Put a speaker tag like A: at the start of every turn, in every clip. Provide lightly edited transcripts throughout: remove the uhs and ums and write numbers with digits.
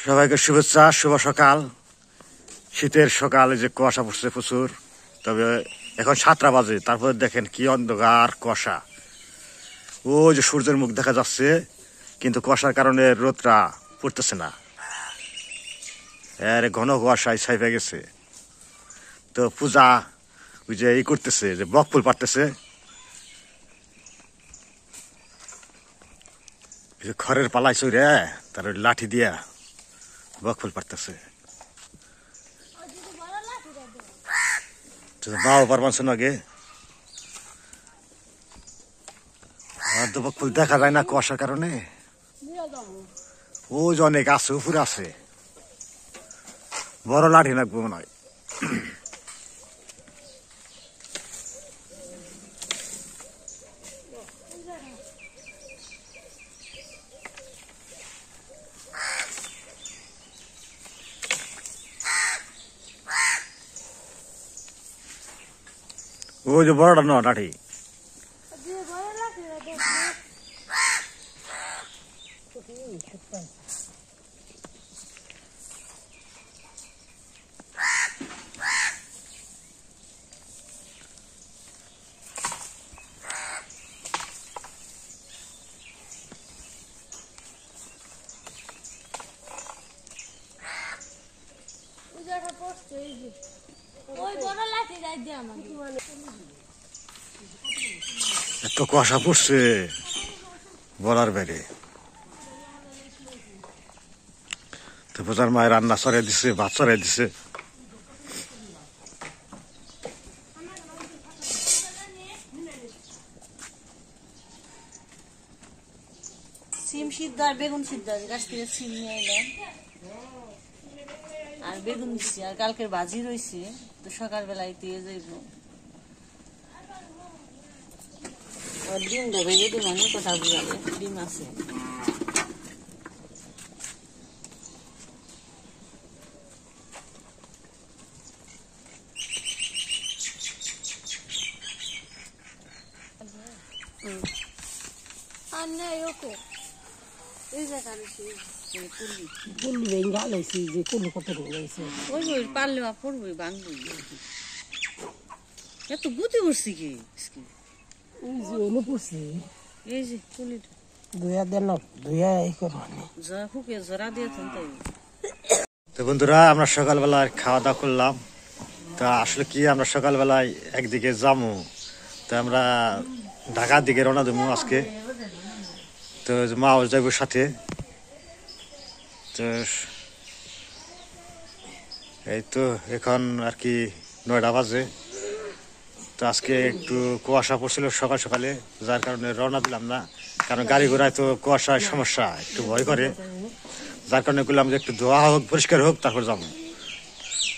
A: সবাইকে শুভেচ্ছা, শুভ সকাল। শীতের সকালে যে কুয়াশা পড়ছে প্রচুর, তবে এখন 7টা বাজে, তারপরে দেখেন কি অন্ধকার কুয়াশা। ওই যে সূর্যের মুখ দেখা যাচ্ছে, কিন্তু কুয়াশার কারণে রোদটা পড়তেছে না, এর ঘন কুয়াশায় ছাইপে গেছে। তো পূজা ওই যে ই করতেছে, যে বকফুল পাড়তেছে, খড়ের পালাই চড়ে তার লাঠি দিয়া বকফুল পাড়তেছে। মাও পারবানছে আগে, আর তো বকফুল দেখা যায় না কুয়াশার কারণে। ও যে অনেক আছে, উপরে আছে, বড় লাঠি লাগবে মনে হয়। ওই যে বড়টা ন লাঠি। এত কুয়াশা পড়ছে বলার বাইরে। তো পূজার মায়ের রান্না চড়াই দিছে, ভাত চড়াই দিছে।
B: সিম সিদ্ধ আর বেগুন সিদ্ধ, গাছ থেকে সিম নিয়ে এলাম আর বেগুন দিচ্ছি, আর কালকের ভাজি রয়েছে, তো সকালবেলায় দিয়ে যাইব। ডিম দেবে, ডিম অনেক কথা বুঝাবে, ডিম আছে। পারলে পড়বো বাংলো এত গুতি উঠছি কি এই যে কুলিটা জরা দিয়ে তাই।
A: তো বন্ধুরা, আমরা সকালবেলায় খাওয়া দাওয়া করলাম। তা আসলে কি, আমরা সকালবেলায় একদিকে যাবো, তো আমরা ঢাকার দিকে রওনা দেবো আজকে। তো মাও যাইব সাথে। তো এই তো এখন আর কি 9টা বাজে। তো আজকে একটু কুয়াশা পড়ছিল সকাল সকালে, যার কারণে রওনা দিলাম না, কারণ গাড়ি ঘোড়ায় তো কুয়াশার সমস্যা, একটু ভয় করে, যার কারণে করলাম যে একটু ধোয়া হোক, পরিষ্কার হোক, তারপর যাবো।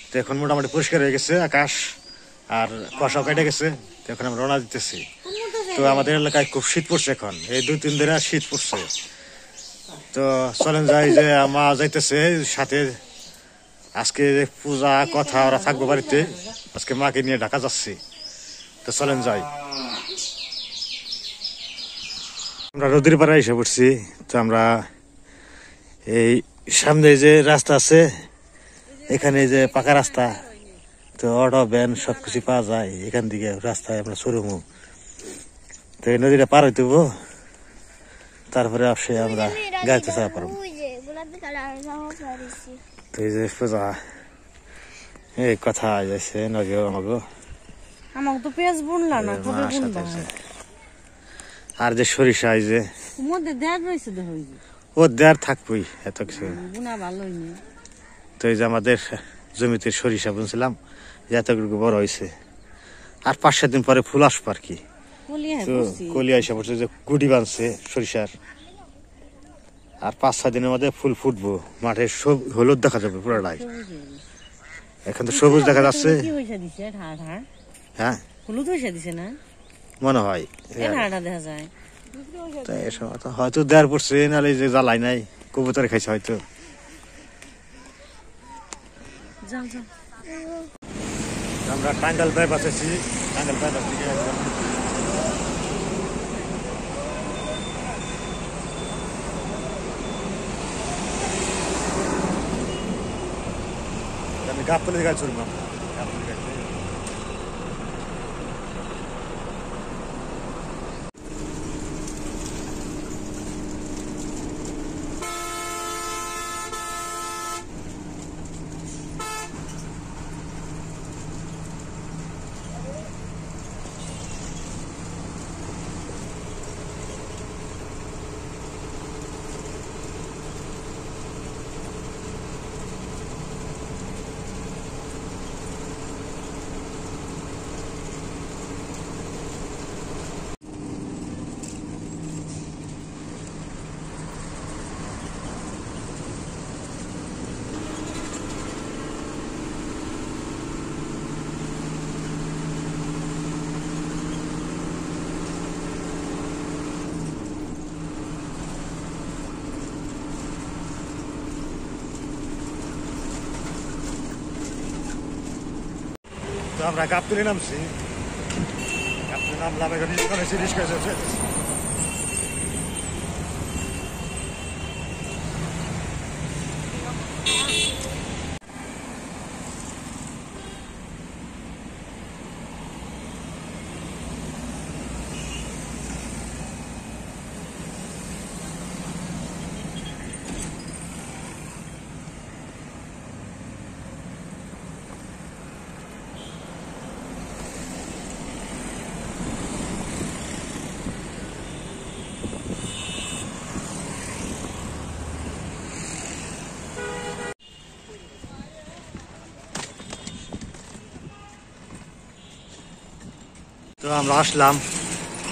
A: তো এখন মোটামুটি পরিষ্কার হয়ে গেছে আকাশ, আর কুয়াশাও কেটে গেছে। তো এখন আমরা রওনা দিতেছি। তো আমাদের এলাকায় খুব শীত পড়ছে এখন, এই 2-3 দিনে শীত পড়ছে। তো চলেন যাই, যে মা যাইতেছে সাথে। আজকে পূজা কথা ওরা থাকবো বাড়িতে, আজকে মাকে নিয়ে ঢাকা যাচ্ছি। তো চলেন যাই। আমরা নদীর পাড়ে এসে পড়ছি। তো আমরা এই সামনে যে রাস্তা আছে, এখানে যে পাকা রাস্তা, তো অটো ভ্যান সবকিছু পাওয়া যায় এখান থেকে। রাস্তায় আমরা চড়বো, তো এই নদীটা পার হইতে হবো, তারপরে আসে আমরা গাড়িতে চাপা পারবো। তো এই যে পূজা এই কথা যাচ্ছে নদী আমাকে
B: তো পেঁয়াজ বুনলা না,
A: আর যে সরিষা, এই যে
B: মধ্যে দেড় রয়েছে,
A: ও দেড় থাকবই এত কিছু
B: বুনা ভালোই নেই।
A: তো এই যে আমাদের জমিতে সরিষা বুনছিলাম, এতটুকু বড় হয়েছে, আর 5-7 দিন পরে ফুল আসবো আর কি। কলিয়া এসে পড়ছে, যে গুটি বাঁধছে সরিষার, আর 5-6 দিনের মধ্যে ফুল ফুটবো, মাঠে সব হলুদ দেখা যাবে পুরোটাই। এখন তো সবুজ দেখা যাচ্ছে। হ্যাঁ,
B: হলুদ হয়েছে দিছে না
A: মনে হয়,
B: দেখা যায়।
A: তাই হয়তো দেড় পড়ছে, নাহলে যে জ্বালাই নাই, কবুতর খাইছে হয়তো। আমরা টাঙ্গাইল বাইপাস আছি, টাঙ্গাইল বাইপাস থেকে গাবতলি গাছ চলবো আমরা গাবতলি গাছ তো আমরা গাবতলি নামছি গাবতলি নামলাম এখন রিস্কা চলছে তো আমরা আসলাম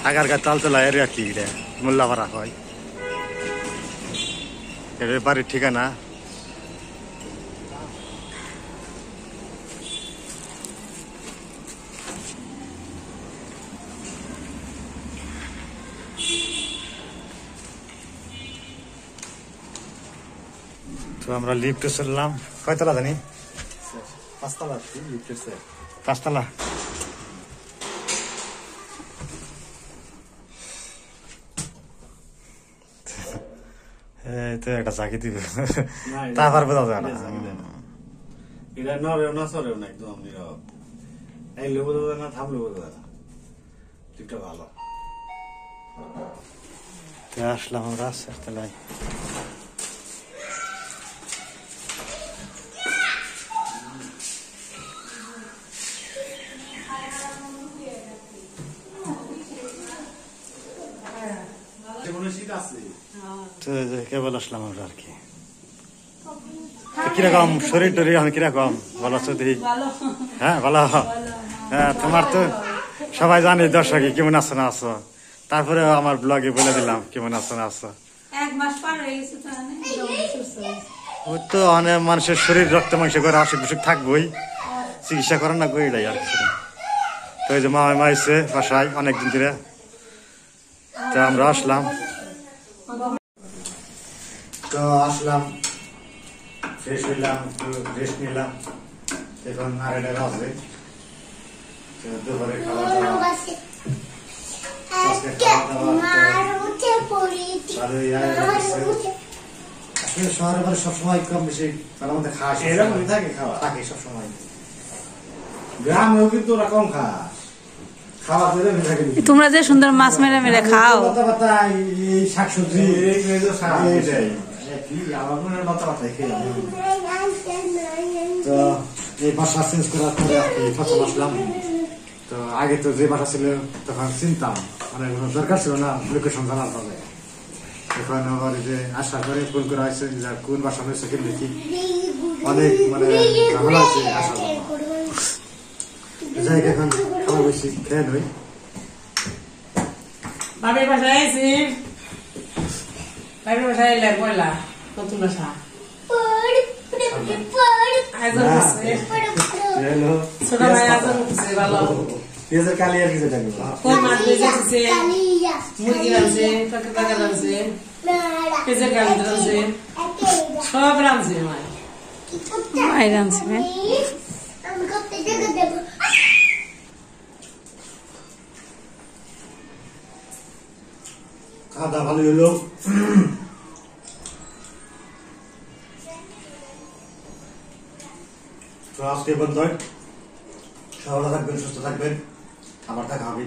A: আগারগাঁ তালতলা এরিয়া কি রে মোল্লাপাড়া হয় এর বাড়ির ঠিকানা তো আমরা লিফটে চললাম কয়তলা জানি
C: 5 তলা লিফটের স্যার
A: 5 তলা তো একটা চাকরি দিবে তারপর বোঝা যায় না
C: এটা নরেও না সরেও না একদম নীরব এলে বোঝা যায় না থামলে বোঝা যায় না ঠিকটা ভালো
A: আসলাম আমরা চারতলায় তো কেবল আসলাম আমরা আর কি কিরকম শরীর টরীর এখন কিরকম ভালো আছো দেখি হ্যাঁ ভালো হ্যাঁ তোমার তো সবাই জানে দর্শকে কেমন আছো না আছো তারপরে আমার ব্লগে বলে দিলাম কেমন আছো না আছো ওই তো অনেক মানুষের শরীর রক্ত মাংস করে অসুখ বিসুখ থাকবোই চিকিৎসা করেন না কই আর কিছু তো ওই যে মামাই মাইছে বাসায় অনেকদিন ধরে তো আমরা আসলাম তো আসলাম ফ্রেশ হইলাম একটু রেস্ট নিলাম এখন আড়াইটা বাজে দুপুরে খাওয়া দাওয়া শহরে মানে সবসময় কম বেশি তার মধ্যে খাওয়া
C: এরকমই থাকে খাওয়া
A: থাকে সবসময়
C: গ্রামেও কিন্তু ওরা কম খাস খাওয়া করে থাকে
B: তোমরা যে সুন্দর মাছ মেরে মেরে খাও
A: শাকসবজি
C: আমার মনে হয় লতা পাতা খেয়ে
A: তো এই বাসা চেঞ্জ করার পরে আর কি প্রথম আসলাম তো আগে তো যে বাসা ছিল তখন চিনতাম মানে কোনো দরকার ছিল না লোকেশন জানার পরে এখন আবার যে আসার পরে ফোন করা হয়েছে যে কোন বাসা হয়েছে কিন্তু কি অনেক মানে ঝামেলা আছে আসার যাই এখন খাওয়া বেশি খেয়ে নই
D: বাপের বাসায় আইছি বাপের বাসায় এলে পয়লা নতুন বাসা আয়োজন করছে ছোট ভাই আয়োজন করছে ভালো
C: পেঁয়াজের কালি আর কিছু থাকবে
D: কই মাছ ভেজে দিছে মুরগি রাঁধছে টাকা রাঁধছে পেঁয়াজের কালি রাঁধছে সব রাঁধছে মাই রাঁধছে
A: খাওয়া ভালো হলো তো আজকে বন্ধ, সবাই থাকবেন, সুস্থ থাকবেন, আবার দেখা হবে।